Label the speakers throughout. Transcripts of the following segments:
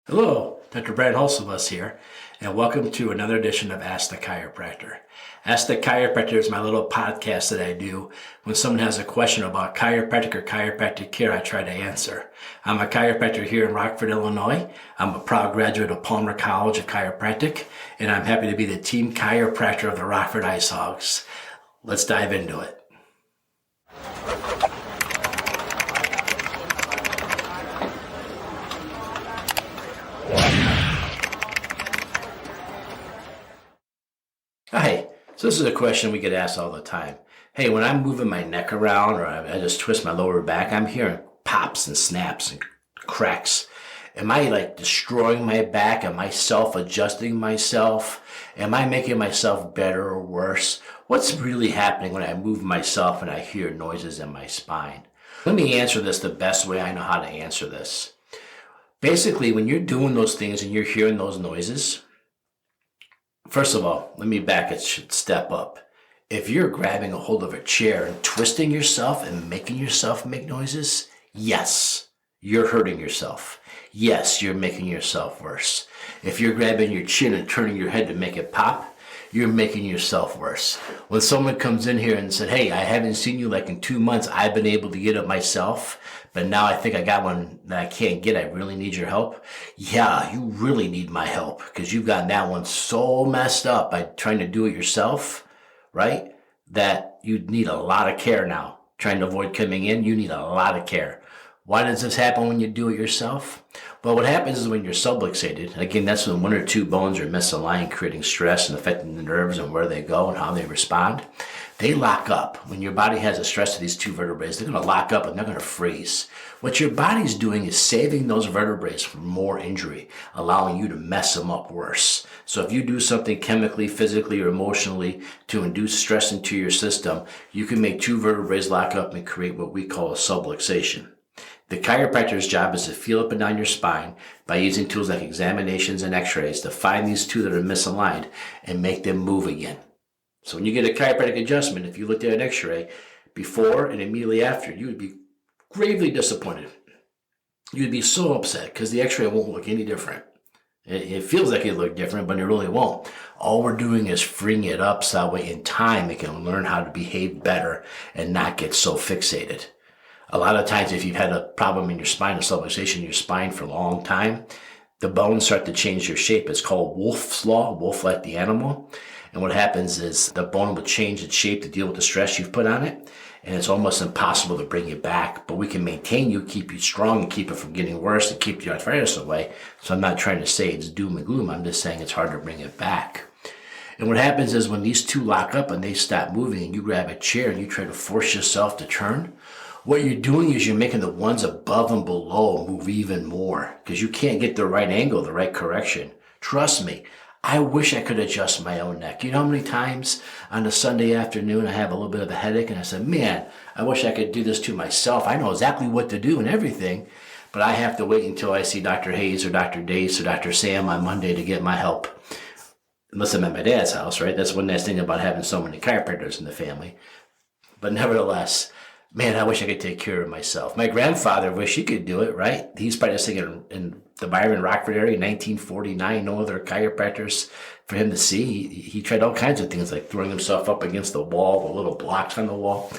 Speaker 1: Hello, Dr. Brad Hulsevus here, and welcome to another edition of Ask the Chiropractor. Ask the Chiropractor is my little podcast that I do. When someone has a question about chiropractic or chiropractic care, I try to answer. I'm a chiropractor here in Rockford, Illinois. I'm a proud graduate of Palmer College of Chiropractic, and I'm happy to be the team chiropractor of the Rockford Ice Hogs. Let's dive into it. Hi, so this is a question we get asked all the time. Hey, when I'm moving my neck around or I just twist my lower back, I'm hearing pops and snaps and cracks. Am I destroying my back? Am I self-adjusting myself? Am I making myself better or worse? What's really happening when I move myself and I hear noises in my spine? Let me answer this the best way I know how to answer this. Basically, when you're doing those things and you're hearing those noises, first of all, let me back a step up. If you're grabbing a hold of a chair and twisting yourself and making yourself make noises, yes, you're hurting yourself. Yes, you're making yourself worse. If you're grabbing your chin and turning your head to make it pop, you're making yourself worse. When someone comes in here and said, hey, I haven't seen you in 2 months, I've been able to get it myself, but now I think I got one that I can't get, I really need your help. Yeah, you really need my help because you've gotten that one so messed up by trying to do it yourself, right? That you need a lot of care now. Trying to avoid coming in, you need a lot of care. Why does this happen when you do it yourself? Well, what happens is when you're subluxated, again, that's when one or two bones are misaligned, creating stress and affecting the nerves and where they go and how they respond. They lock up. When your body has a stress to these two vertebrae, they're going to lock up and they're going to freeze. What your body's doing is saving those vertebrae from more injury, allowing you to mess them up worse. So if you do something chemically, physically, or emotionally to induce stress into your system, you can make two vertebrae lock up and create what we call a subluxation. The chiropractor's job is to feel up and down your spine by using tools like examinations and x-rays to find these two that are misaligned and make them move again. So when you get a chiropractic adjustment, if you looked at an x-ray before and immediately after, you would be gravely disappointed. You'd be so upset because the x-ray won't look any different. It feels like it looked different, but it really won't. All we're doing is freeing it up so that way in time it can learn how to behave better and not get so fixated. A lot of times, if you've had a problem in your spine, a subluxation in your spine for a long time, the bones start to change their shape. It's called Wolff's Law, wolf like the animal. And what happens is the bone will change its shape to deal with the stress you've put on it. And it's almost impossible to bring you back. But we can maintain you, keep you strong, and keep it from getting worse, and keep the arthritis away. So I'm not trying to say it's doom and gloom. I'm just saying it's hard to bring it back. And what happens is when these two lock up and they stop moving and you grab a chair and you try to force yourself to turn, what you're doing is you're making the ones above and below move even more because you can't get the right angle, the right correction. Trust me, I wish I could adjust my own neck. You know how many times on a Sunday afternoon I have a little bit of a headache and I said, man, I wish I could do this to myself. I know exactly what to do and everything, but I have to wait until I see Dr. Hayes or Dr. Dace or Dr. Sam on Monday to get my help. Unless I'm at my dad's house, right? That's one nice thing about having so many chiropractors in the family. But nevertheless, man, I wish I could take care of myself. My grandfather wished he could do it, right? He's practicing in the Byron Rockford area in 1949. No other chiropractors for him to see. He tried all kinds of things like throwing himself up against the wall, the little blocks on the wall.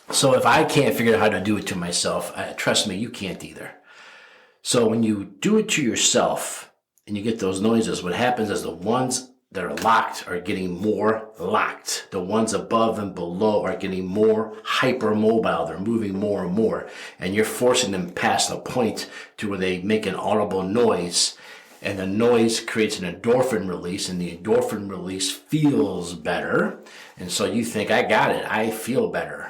Speaker 1: So if I can't figure out how to do it to myself, trust me, you can't either. So when you do it to yourself and you get those noises, what happens is the ones that are locked are getting more locked. The ones above and below are getting more hypermobile. They're moving more and more. And you're forcing them past a point to where they make an audible noise. And the noise creates an endorphin release. And the endorphin release feels better. And so you think, I got it. I feel better.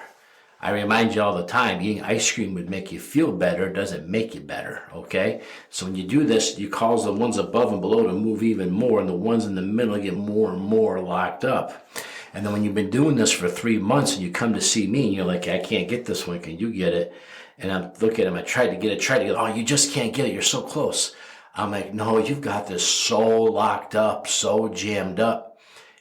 Speaker 1: I remind you all the time, eating ice cream would make you feel better. It doesn't make you better, okay? So when you do this, you cause the ones above and below to move even more, and the ones in the middle get more and more locked up. And then when you've been doing this for 3 months and you come to see me and you're like, I can't get this one, can you get it? And I'm looking at him, I tried to get it. Oh, you just can't get it, you're so close. I'm like, no, you've got this so locked up, so jammed up.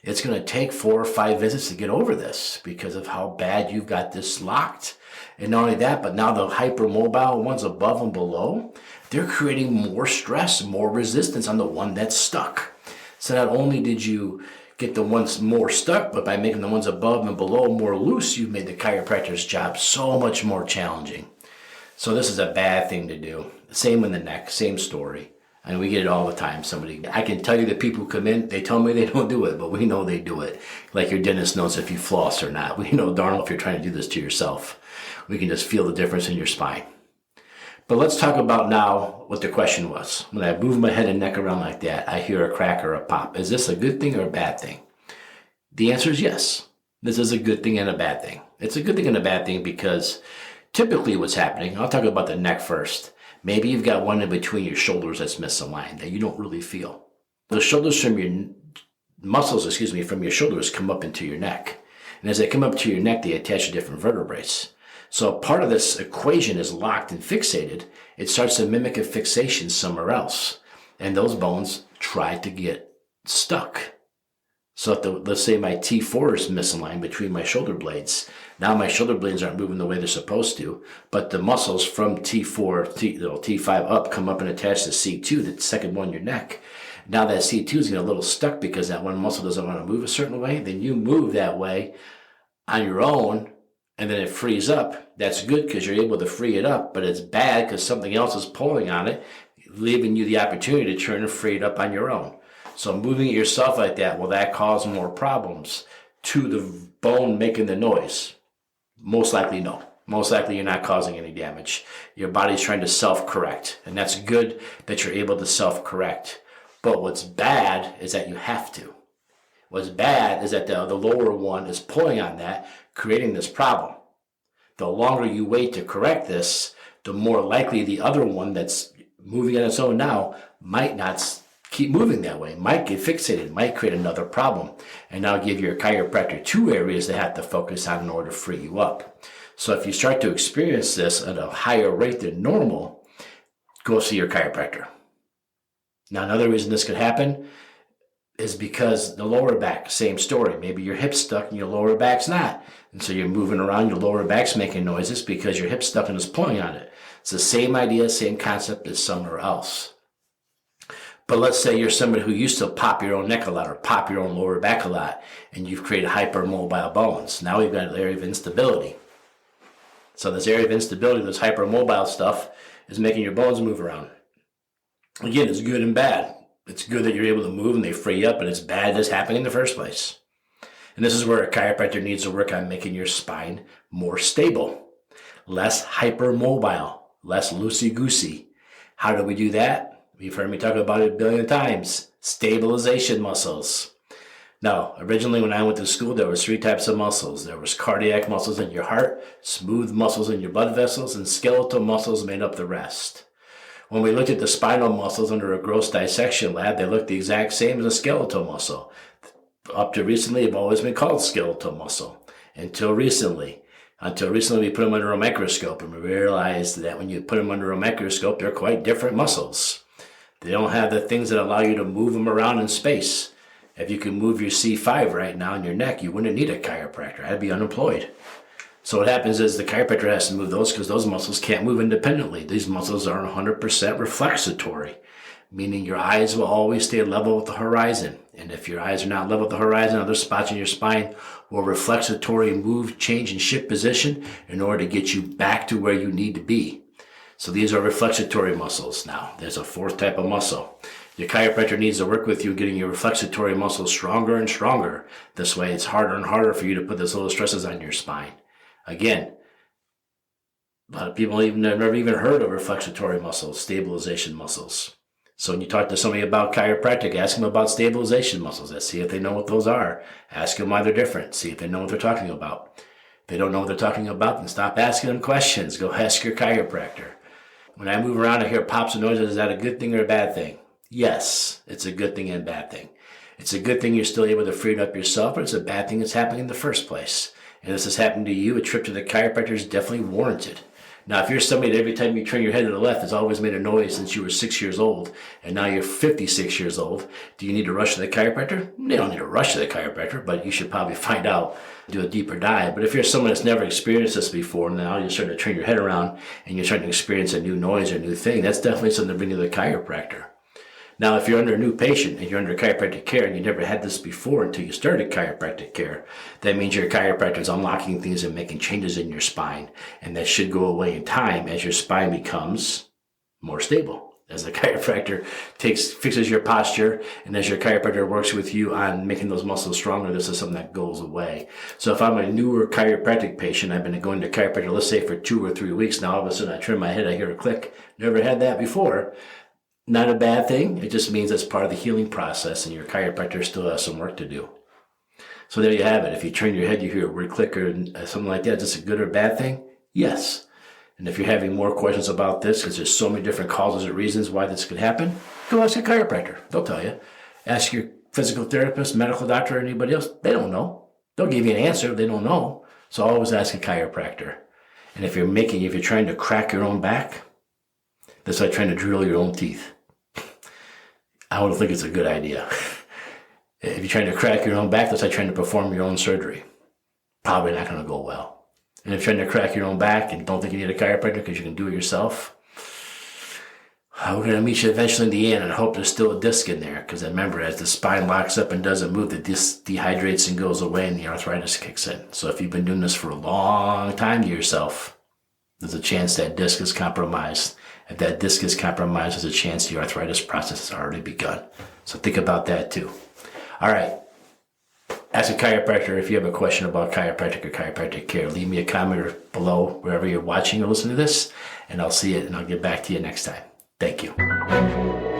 Speaker 1: It's going to take 4 or 5 visits to get over this because of how bad you've got this locked. And not only that, but now the hypermobile ones above and below, they're creating more stress, more resistance on the one that's stuck. So not only did you get the ones more stuck, but by making the ones above and below more loose, you've made the chiropractor's job so much more challenging. So this is a bad thing to do. Same in the neck, same story. And we get it all the time. I can tell you the people who come in, they tell me they don't do it, but we know they do it. Like your dentist knows if you floss or not. We know darn well if you're trying to do this to yourself. We can just feel the difference in your spine. But let's talk about now what the question was. When I move my head and neck around like that, I hear a crack or a pop. Is this a good thing or a bad thing? The answer is yes. This is a good thing and a bad thing. It's a good thing and a bad thing because typically what's happening, I'll talk about the neck first. Maybe you've got one in between your shoulders that's misaligned that you don't really feel. The shoulders from your muscles, from your shoulders come up into your neck. And as they come up to your neck, they attach to different vertebrae. So part of this equation is locked and fixated. It starts to mimic a fixation somewhere else. And those bones try to get stuck. So let's say my T4 is misaligned between my shoulder blades. Now my shoulder blades aren't moving the way they're supposed to, but the muscles from T5 up come up and attach to C2, the second one in your neck. Now that C2 is getting a little stuck because that one muscle doesn't want to move a certain way. Then you move that way on your own, and then it frees up. That's good because you're able to free it up, but it's bad because something else is pulling on it, leaving you the opportunity to turn and free it up on your own. So moving it yourself like that, will that cause more problems to the bone making the noise? Most likely no. Most likely you're not causing any damage. Your body's trying to self-correct, and that's good that you're able to self-correct. But what's bad is that you have to. What's bad is that the lower one is pulling on that, creating this problem. The longer you wait to correct this, the more likely the other one that's moving on its own now might not keep moving that way, might get fixated, might create another problem, and now give your chiropractor two areas they have to focus on in order to free you up. So if you start to experience this at a higher rate than normal, go see your chiropractor. Now, another reason this could happen is because the lower back, same story. Maybe your hip's stuck and your lower back's not. And so you're moving around, your lower back's making noises because your hip's stuck and is pulling on it. It's the same idea, same concept as somewhere else. But let's say you're somebody who used to pop your own neck a lot or pop your own lower back a lot, and you've created hypermobile bones. Now we've got an area of instability. So this area of instability, this hypermobile stuff, is making your bones move around. Again, it's good and bad. It's good that you're able to move and they free up, but it's bad that's happening in the first place. And this is where a chiropractor needs to work on making your spine more stable, less hypermobile, less loosey-goosey. How do we do that? You've heard me talk about it a billion times. Stabilization muscles. Now, originally when I went to school, there was 3 types of muscles. There was cardiac muscles in your heart, smooth muscles in your blood vessels, and skeletal muscles made up the rest. When we looked at the spinal muscles under a gross dissection lab, they looked the exact same as a skeletal muscle. Up to recently, they've always been called skeletal muscle. Until recently, we put them under a microscope and we realized that when you put them under a microscope, they're quite different muscles. They don't have the things that allow you to move them around in space. If you can move your C5 right now in your neck, you wouldn't need a chiropractor. I'd be unemployed. So what happens is the chiropractor has to move those because those muscles can't move independently. These muscles are 100% reflexatory, meaning your eyes will always stay level with the horizon. And if your eyes are not level with the horizon, other spots in your spine will reflexatory move, change, and shift position in order to get you back to where you need to be. So these are reflexatory muscles. Now, there's a 4th type of muscle. Your chiropractor needs to work with you getting your reflexatory muscles stronger and stronger. This way, it's harder and harder for you to put those little stresses on your spine. Again, a lot of people have never even heard of reflexatory muscles, stabilization muscles. So when you talk to somebody about chiropractic, ask them about stabilization muscles. Let's see if they know what those are. Ask them why they're different. See if they know what they're talking about. If they don't know what they're talking about, then stop asking them questions. Go ask your chiropractor. When I move around, I hear pops and noises. Is that a good thing or a bad thing? Yes, it's a good thing and a bad thing. It's a good thing you're still able to free it up yourself, but it's a bad thing that's happening in the first place. And if this has happened to you, a trip to the chiropractor is definitely warranted. Now, if you're somebody that every time you turn your head to the left has always made a noise since you were 6 years old, and now you're 56 years old, do you need to rush to the chiropractor? You don't need to rush to the chiropractor, but you should probably find out, do a deeper dive. But if you're someone that's never experienced this before, and now you're starting to turn your head around and you're starting to experience a new noise or a new thing, that's definitely something to bring to the chiropractor. Now, if you're under a new patient and you're under chiropractic care and you never had this before until you started chiropractic care, that means your chiropractor is unlocking things and making changes in your spine. And that should go away in time as your spine becomes more stable. As the chiropractor fixes your posture, and as your chiropractor works with you on making those muscles stronger, this is something that goes away. So if I'm a newer chiropractic patient, I've been going to chiropractor, let's say for 2 or 3 weeks now, all of a sudden I turn my head, I hear a click. Never had that before. Not a bad thing. It just means that's part of the healing process, and your chiropractor still has some work to do. So there you have it. If you turn your head, you hear a weird click or something like that. Is this a good or bad thing? Yes. And if you're having more questions about this, because there's so many different causes or reasons why this could happen, go ask a chiropractor. They'll tell you. Ask your physical therapist, medical doctor, or anybody else. They don't know. They'll give you an answer. They don't know. So always ask a chiropractor. And if you're trying to crack your own back, that's like trying to drill your own teeth. I don't think it's a good idea. If you're trying to crack your own back, that's like trying to perform your own surgery. Probably not going to go well. And if you're trying to crack your own back and don't think you need a chiropractor because you can do it yourself, we're going to meet you eventually in the end, and I hope there's still a disc in there, because remember, as the spine locks up and doesn't move, the disc dehydrates and goes away and the arthritis kicks in. So if you've been doing this for a long time to yourself, there's a chance that disc is compromised. If that disc is compromised, there's a chance the arthritis process has already begun. So think about that too. All right. Ask a chiropractor if you have a question about chiropractic or chiropractic care. Leave me a comment below wherever you're watching or listening to this, and I'll see it and I'll get back to you next time. Thank you.